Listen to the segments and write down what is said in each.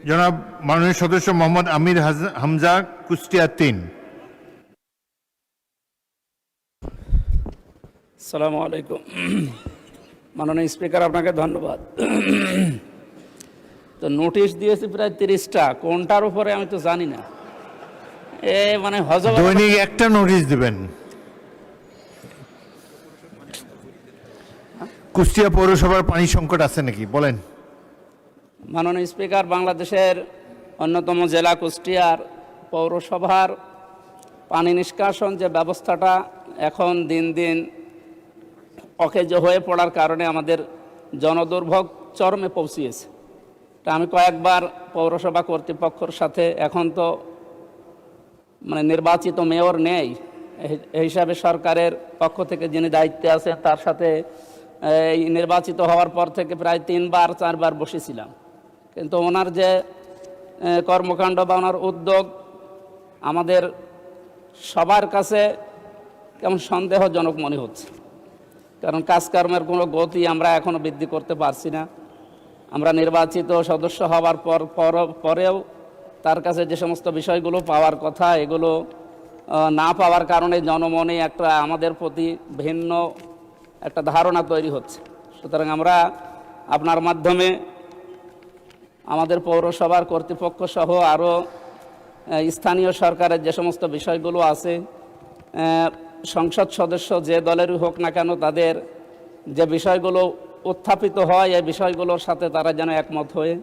জনাব মাননীয় সদস্য মোহাম্মদ আমির হামজা, কুষ্টিয়া ৩। আসসালামু আলাইকুম। মাননীয় স্পিকার, আপনাকে ধন্যবাদ। তো নোটিশ দিয়েছি প্রায় 30টা, কোনটার উপরে আমি তো জানি না। মানে দৈনিক একটা নোটিশ দিবেন। কুষ্টিয়া পৌরসভার পানি সংকট আছে নাকি বলেন। মাননীয় স্পিকার, বাংলাদেশের অন্যতম জেলা কুষ্টিয়ার পৌরসভার পানি নিষ্কাশন যে ব্যবস্থাটা এখন দিন দিন অকেজো হয়ে পড়ার কারণে আমাদের জনদুর্ভোগ চরমে পৌঁছিয়েছে। তা আমি কয়েকবার পৌরসভা কর্তৃপক্ষের সাথে, এখন তো মানে নির্বাচিত মেয়র নেই, এই হিসাবে সরকারের পক্ষ থেকে যিনি দায়িত্বে আছেন তার সাথে এই নির্বাচিত হওয়ার পর থেকে প্রায় 3-4বার বসেছিলাম। কিন্তু ওনার যে কর্মকাণ্ড বা ওনার উদ্যোগ আমাদের সবার কাছে কেমন সন্দেহজনক মনে হচ্ছে, কারণ কাজকর্মের কোনো গতি আমরা এখনও বৃদ্ধি করতে পারছি না। আমরা নির্বাচিত সদস্য হওয়ার পরেও তার কাছে যে সমস্ত বিষয়গুলো পাওয়ার কথা এগুলো না পাওয়ার কারণে জনমনে একটা আমাদের প্রতি ভিন্ন একটা ধারণা তৈরি হচ্ছে। সুতরাং আমরা আপনার মাধ্যমে আমাদের পৌরসভার কর্তৃপক্ষ সহ আরও স্থানীয় সরকারের যে সমস্ত বিষয়গুলো আছে, সংসদ সদস্য যে দলেরই হোক না কেন, তাদের যে বিষয়গুলো উত্থাপিত হয় এই বিষয়গুলোর সাথে তারা যেন একমত হয়ে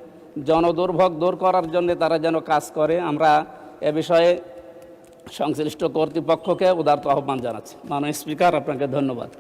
জনদুর্ভোগ দূর করার জন্য তারা যেন কাজ করে, আমরা এ বিষয়ে সংশ্লিষ্ট কর্তৃপক্ষকে উদারত আহ্বান জানাচ্ছি। মাননীয় স্পিকার, আপনাকে ধন্যবাদ।